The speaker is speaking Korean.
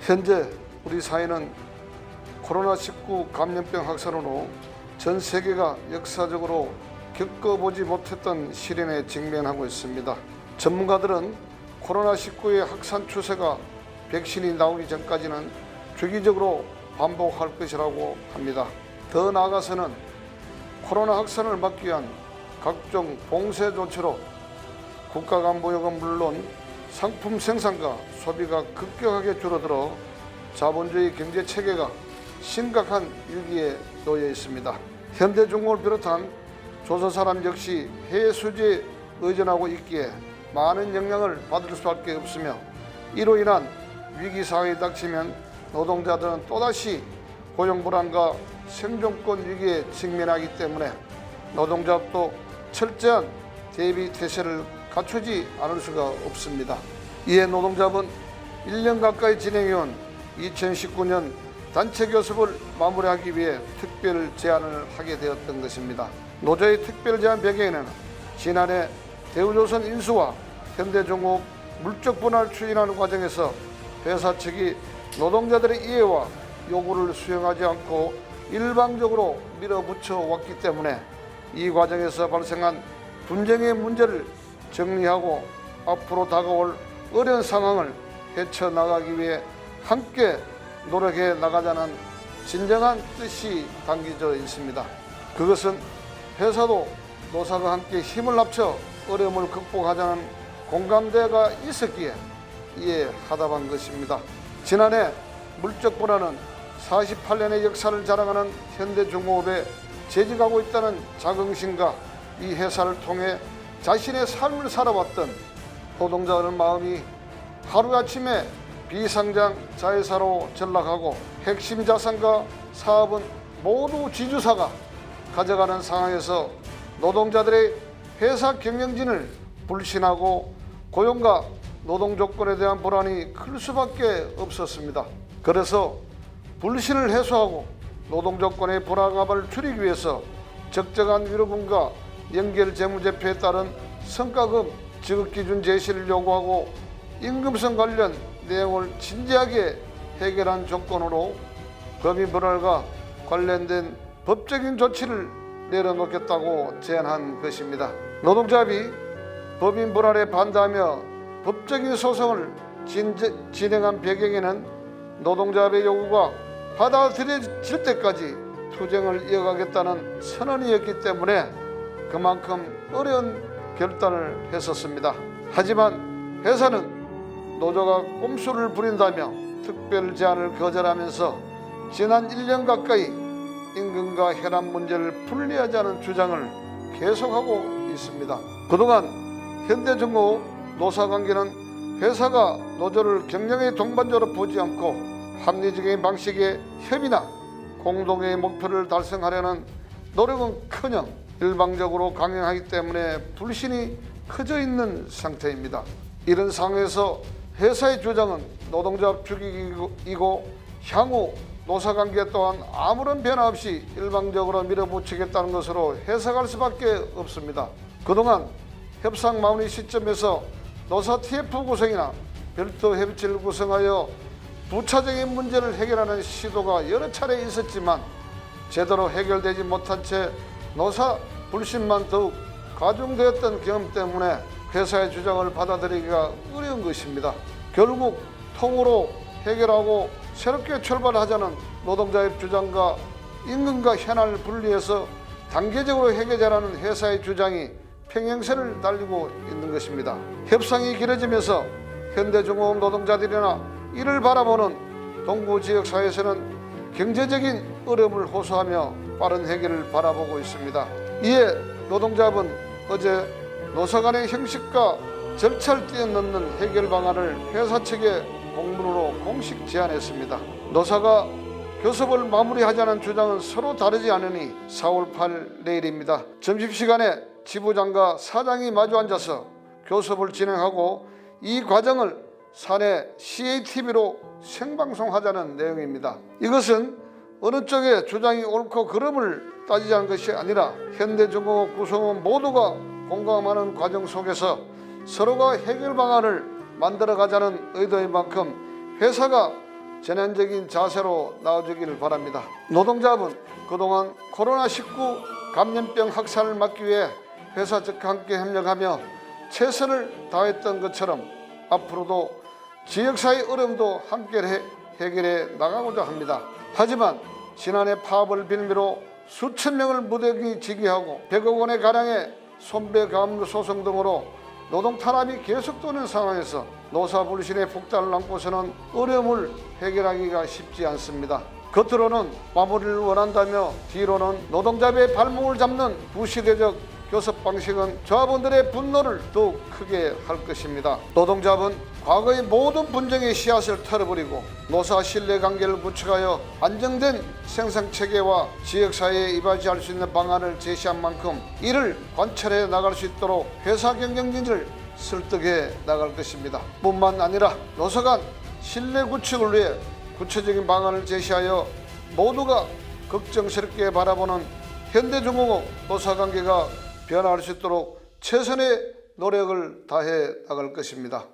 현재 우리 사회는 코로나19 감염병 확산으로 전 세계가 역사적으로 겪어보지 못했던 시련에 직면하고 있습니다. 전문가들은 코로나19의 확산 추세가 백신이 나오기 전까지는 주기적으로 반복할 것이라고 합니다. 더 나아가서는 코로나 확산을 막기 위한 각종 봉쇄 조치로 국가간보역은 물론 상품 생산과 소비가 급격하게 줄어들어 자본주의 경제 체계가 심각한 위기에 놓여 있습니다. 현대중공을 비롯한 조선 사람 역시 해외 수지에 의존하고 있기에 많은 영향을 받을 수밖에 없으며, 이로 인한 위기 상황이 닥치면 노동자들은 또다시 고용 불안과 생존권 위기에 직면하기 때문에 노동자도 철저한 대비 태세를 갖추지 않을 수가 없습니다. 이에 노동자는 1년 가까이 진행해온 2019년 단체 교섭을 마무리하기 위해 특별 제안을 하게 되었던 것입니다. 노조의 특별 제안 배경에는 지난해 대우조선 인수와 현대중공업 물적 분할을 추진하는 과정에서 회사 측이 노동자들의 이해와 요구를 수용하지 않고 일방적으로 밀어붙여 왔기 때문에 이 과정에서 발생한 분쟁의 문제를 정리하고 앞으로 다가올 어려운 상황을 헤쳐나가기 위해 함께 노력해 나가자는 진정한 뜻이 담겨져 있습니다. 그것은 회사도 노사가 함께 힘을 합쳐 어려움을 극복하자는 공감대가 있었기에 이에 하답한 것입니다. 지난해 물적 분할은 48년의 역사를 자랑하는 현대중공업에 재직하고 있다는 자긍심과 이 회사를 통해 자신의 삶을 살아왔던 노동자의 마음이 하루아침에 비상장 자회사로 전락하고 핵심 자산과 사업은 모두 지주사가 가져가는 상황에서 노동자들의 회사 경영진을 불신하고 고용과 노동 조건에 대한 불안이 클 수밖에 없었습니다. 그래서 불신을 해소하고 노동 조건의 불안감을 줄이기 위해서 적정한 위로금과 연결 재무제표에 따른 성과급 지급기준 제시를 요구하고 임금성 관련 내용을 진지하게 해결한 조건으로 법인 분할과 관련된 법적인 조치를 내려놓겠다고 제안한 것입니다. 노동조합이 법인 분할에 반대하며 법적인 소송을 진행한 배경에는 노동조합의 요구가 받아들여질 때까지 투쟁을 이어가겠다는 선언이었기 때문에 그만큼 어려운 결단을 했었습니다. 하지만 회사는 노조가 꼼수를 부린다며 특별 제안을 거절하면서 지난 1년 가까이 임금과 혈압 문제를 분리하자는 주장을 계속하고 있습니다. 그동안 현대중공업 노사관계는 회사가 노조를 경영의 동반자로 보지 않고 합리적인 방식의 협의나 공동의 목표를 달성하려는 노력은커녕 일방적으로 강행하기 때문에 불신이 커져 있는 상태입니다. 이런 상황에서 회사의 주장은 노동조합 죽이기이고 향후 노사관계 또한 아무런 변화 없이 일방적으로 밀어붙이겠다는 것으로 해석할 수밖에 없습니다. 그동안 협상 마무리 시점에서 노사 TF 구성이나 별도 협의체를 구성하여 부차적인 문제를 해결하는 시도가 여러 차례 있었지만 제대로 해결되지 못한 채 노사 불신만 더욱 가중되었던 경험 때문에 회사의 주장을 받아들이기가 어려운 것입니다. 결국 통으로 해결하고 새롭게 출발하자는 노동자의 주장과 임금과 현안을 분리해서 단계적으로 해결하자는 회사의 주장이 평행선을 달리고 있는 것입니다. 협상이 길어지면서 현대중공업 노동자들이나 이를 바라보는 동부 지역 사회에서는 경제적인 어려움을 호소하며 빠른 해결을 바라보고 있습니다. 이에 노동조합은 어제 노사 간의 형식과 절차를 뛰어넘는 해결 방안을 회사 측에 공문으로 공식 제안했습니다. 노사가 교섭을 마무리하자는 주장은 서로 다르지 않으니 4월 8일 내일입니다. 점심시간에 지부장과 사장이 마주 앉아서 교섭을 진행하고 이 과정을 사내 CATV로 생방송하자는 내용입니다. 이것은 어느 쪽의 주장이 옳고 그름을 따지자는 것이 아니라 현대중공업 구성원 모두가 공감하는 과정 속에서 서로가 해결 방안을 만들어가자는 의도인 만큼 회사가 전향적인 자세로 나아주길 바랍니다. 노동자분, 그동안 코로나19 감염병 확산을 막기 위해 회사 측과 함께 협력하며 최선을 다했던 것처럼 앞으로도 지역사회 어려움도 함께 해결해 나가고자 합니다. 하지만 지난해 파업을 빌미로 수천 명을 무더기 지기하고 100억 원에 가량의 손배가압류 소송 등으로 노동 탄압이 계속되는 상황에서 노사불신의 폭탄을 안고서는 어려움을 해결하기가 쉽지 않습니다. 겉으로는 마무리를 원한다며 뒤로는 노동자의 발목을 잡는 부시대적 교섭 방식은 조합원들의 분노를 더욱 크게 할 것입니다. 노동자분, 과거의 모든 분쟁의 씨앗을 털어버리고 노사 신뢰관계를 구축하여 안정된 생산체계와 지역사회에 이바지할 수 있는 방안을 제시한 만큼 이를 관철해 나갈 수 있도록 회사 경영진을 설득해 나갈 것입니다. 뿐만 아니라 노사 간 신뢰 구축을 위해 구체적인 방안을 제시하여 모두가 걱정스럽게 바라보는 현대중공업 노사관계가 변화할 수 있도록 최선의 노력을 다해 나갈 것입니다.